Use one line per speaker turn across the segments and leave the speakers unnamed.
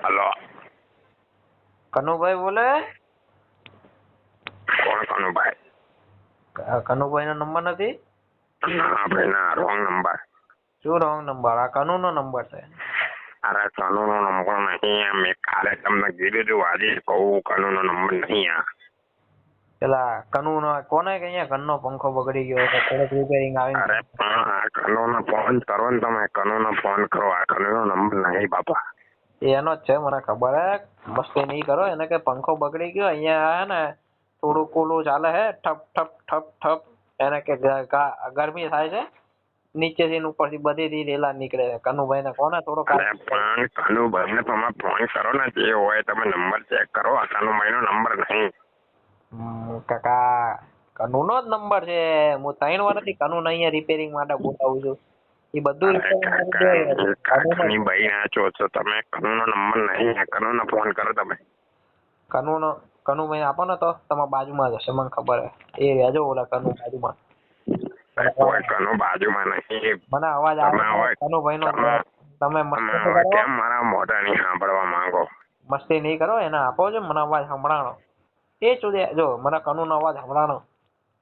Hello,
Kanubhai બોલે?
કોણ કનુભાઈ?
કનુભાઈ નો number નથી?
ના ભાઈ ના, રોંગ નંબર.
શું રોંગ નંબર? આ કનુ નો નંબર છે.
અરે કનુ નો નંબર નહીં. મેં કાલે તમને કીધું તું, આજે કહું કનુ નો નંબર નહીં.
પેલા કનુ નો કોને કે અહીંયા ઘરનો પંખો બગડી ગયો છે, થોડુંક રિપેરિંગ આવી.
અરે પણ આ કનુ નો ફોન કરો ને તમે, કનુ નો ફોન કરો. આ કનુ નો નંબર નહીં બાપા.
એનો જ છે, મને ખબર હે. મસ્તી નહીં કરો. એને કે પંખો બગડી ગયો અહીંયા હે ને, થોડું કોલું ચાલે હે, ઠપ ઠપ ઠપ ઠપ. એને કે ગરમી થાય છે, નીચેથી ને ઉપરથી બધીથી રેલા નીકળે છે. કનુભાઈ ને કોને થોડો
પણ કનુભાઈ ને તમે ફોન કરો ને, જે હોય તમે નંબર ચેક કરો. આ કનુભાઈ નો નંબર નહીં.
કાકા કનુ નો જ નંબર છે. હું 3 વર્ષથી કનુ ને અહીંયા રિપેરિંગ માટે બોલાવું છું. એ બધું
કાકાની ભાઈ ના છો તમે. કનુ નો નંબર નહીં. કનુ નો ફોન કરો તમે.
કનુભાઈ આપો ને, તો તમારા બાજુમાં જ હશે, મને ખબર હે. એ રહેજો ઓલા કનુ બાજુમાં.
કોઈ કનુ બાજુમાં નહીં.
મને અવાજ આવે કનુભાઈ નો. તમે
કેમ મારા મોઢા નહીં સાંભળવા માંગો?
મસ્તી નહીં કરો. એને આપો છો, મને અવાજ સંભળાણો. એ ચોદ્યા જો, મને કનુ નો અવાજ સંભળાણો.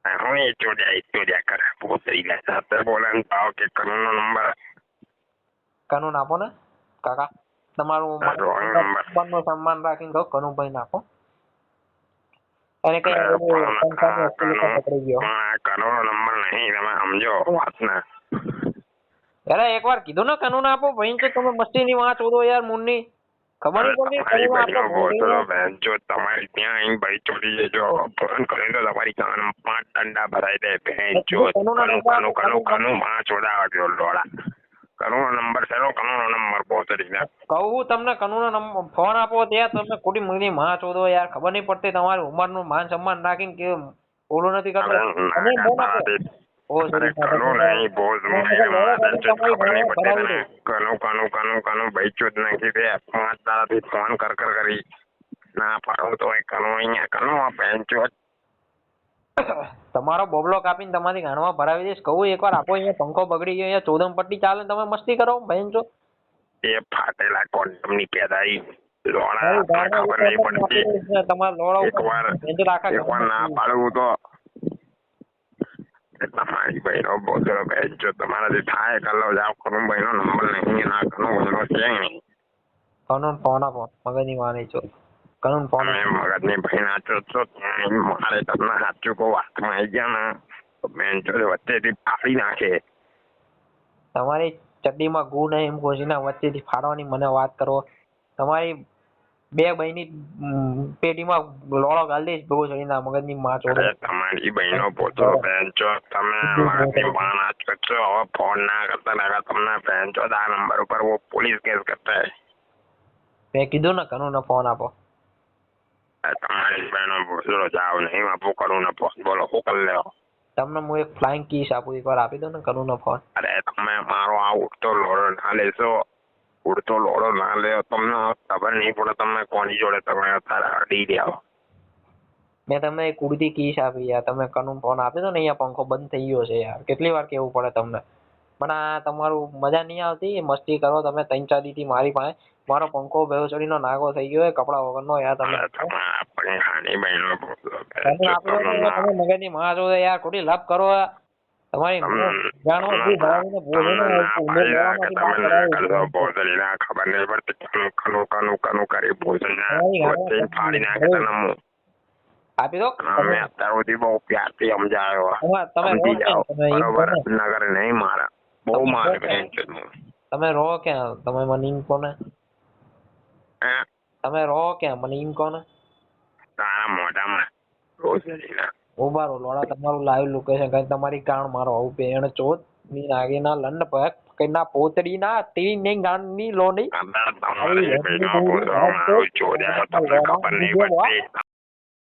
હું એ ચોદ્યા કરે પોતરી લે સાથે બોલે ને ભાવ કે કનુ નો નંબર.
કનુ આપો ને કાકા. તમારું નું સન્માન રાખીને કહો કનુભાઈ નાખો. એને કઈ
કનુ નો નંબર નહીં. તમે સમજો વાત ને.
અરે એકવાર કીધું ને કનુ ના આપો ભાઈ. તો તમે મસ્તી ની વાત છોડો યાર. મુન્ની ખબર નહીં
પડતી. તમારી ત્યાં ભાઈ ચોરી જજો. ફોન કરીને તો તમારી કાન 5 દંડા ભરાઈ દે. કનુ માં ચોદાવા ગયો લોડા. કનુ નો નંબર છે. કનુ નો નંબર પોતરી લે.
કહું તમને કનુ નો નંબર ફોન આપો ત્યાં તમે ખોટી મુની માં ચોદો યાર. ખબર નહીં પડતી તમારી ઉંમર નું માન સન્માન રાખીને કે ઓલું નથી કરતો.
કનુ નહીં બોલ. કનુ ભાઈ ચોદ નાખી દે. 5 દાડાથી ફોન કરી ના પાડો તો કનુ અહીંયા. કનુ આ બેન ચોદ
તમારો બોબલો કાપીને તમારી ગાણમાં ભરાવી દઈશ. કહું એકવાર આપો. અહીંયા પંખો બગડી ગયો. અહીંયા ચોદમ પટ્ટી ચાલે, તમે મસ્તી કરો ભાઈ. જો
એ ફાટેલા કોન્ડમ ની પેદાઈ લોડા. ખબર નહીં પડતી.
તમારા
એકવાર ના પાડવું તો તમારી ભાઈ નો બોતરો બેન જો તમારાથી થાય કલો જાવ. કનુભાઈ નો નંબર નહીં. ના કનુભાઈ નો છે નહીં.
કનુ ફોન આપો. મગજની માની છો. કનુ ફોન
મગજની ભાઈ ના છો. મારે તમને સાચું કહું, હાથમાં આવી ગયા ને બેન જો વચ્ચેથી ફાડી નાખે.
તમારી ચડ્ડીમાં ગુ નહીં એમ ઘોસીને વચ્ચેથી ફાડવાની મને વાત કરો. તમારી 2 બહેની પેટીમાં લોળો ગાલી દઈશ. ભેગો ચડીને મગજની માં ચોડે.
તમારી બહેનો પોતો બેન છો. તમે મગજની બાના છો. હવે ફોન ના કરતા લાગા તમને બેન છો. આ નંબર ઉપર પોલીસ કેસ કરતા હે.
મેં કીધું ને કનુ નો ફોન આપો.
તમારી બહેનો બોલો જાવ નહીં આપો. કનુ નો ફોન બોલો શું કરી લેવો.
તમને હું એક ફ્લાઇંગ કિસ આપું. એકવાર આપી દો ને કનુ નો ફોન.
અરે તમે મારો આ ઉડતો લોડો ના લેશો. ઉડતો લોડો ના લે. તમને ખબર નહીં પડે તમે કોની જોડે તમે અત્યારે અડી રહ્યા.
મેં તમને એક ઉડતી કિસ આપી યાર. તમે કનુ ફોન આપી દો ને. અહીંયા પંખો બંધ થઈ ગયો છે યાર. કેટલી વાર કેવું પડે તમને. પણ આ તમારું મજા નહીં આવતી. મસ્તી કરો તમે. 3-4 દી થી મારી પાસે મારો પંખો બેહોચડીનો નાગો થઈ ગયો. કપડા વગરનો યાર. તમે મગજની માં છો યાર. ખોટી લપ કરો તમારી.
ખબર નહીં પડતી. કનુ કરી ફાડી નાખે.
આપી દો.
અમે અત્યાર સુધી બહુ પ્યારથી સમજાયો. સમજી જાઓ બરોબર. નગર નહીં મારા બહુ મારે.
તમે રહો ક્યાં? તમે મને એમ કહો ને. તમે રહો ક્યાં? મને એમ કહો ને.
તારા મોઢામાં રોજ
ઉભા રહો લોડા. તમારું લાઈવ લોકેશન કઈ તમારી કાણ મારો આવું પેણ ચોથ ની નાગીના લંડ પગ કઈના પોતડી ના ટીવી ની ગાંડ ની લોડી.